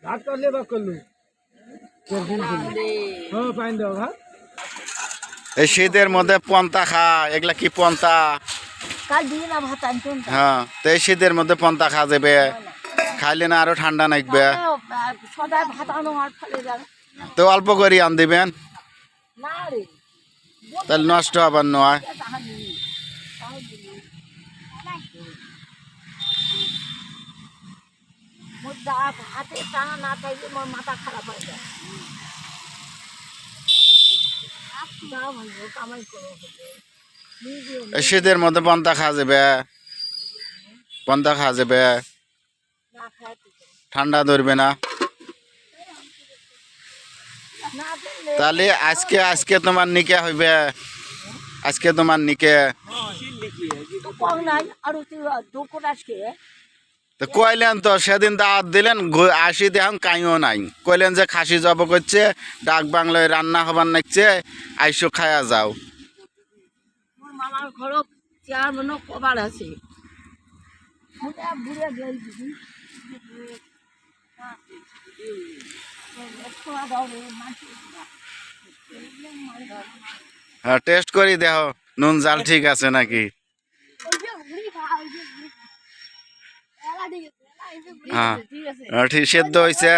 ভাত করলে বা করলু পাইন দাও ভাত এই শীতের মধ্যে পন্তা খা, এগুলা কি পন্তা? হ্যাঁ, তো এই শীতের মধ্যে পন্তা খা যাবে, খাইলে না আরো ঠান্ডা লাগবে। তো অল্প করে আন দিবেন, তাহলে নষ্ট হবার নয়। মাথা খারাপ হয়ে যায়। শীতের মধ্যে পন্তা খাওয়া যাবে, পন্তা খাওয়া যাবে, ঠান্ডা ধরবে না। তাহলে আজকে আজকে তোমার নিকে হইবে, আজকে তোমার নিকে তো কইলেন তো সেদিন দাওয়াত দিলেন, আসি দেখুন কাইও নাই, কইলেন যে খাসি জব করছে, ডাক বাংলায় রান্না হবার নাকছে, আইসো খায়া যাও। মামার ঘরও চেয়ার মনে কবার আছে হ্যাঁ, টেস্ট করি দেখো নুন জাল ঠিক আছে নাকি। হ্যাঁ, ঠিক সেদ্ধ হয়েছে।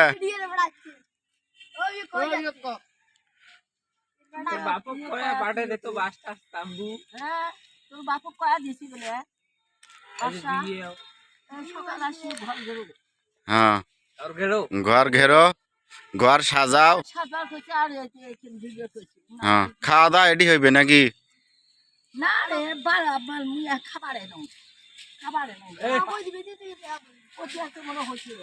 হ্যাঁ, ঘর ঘেরো, ঘর সাজাও। হ্যাঁ, খাওয়া দাওয়া এটি হইবে নাকি? না রে খাবারে মনে হচ্ছে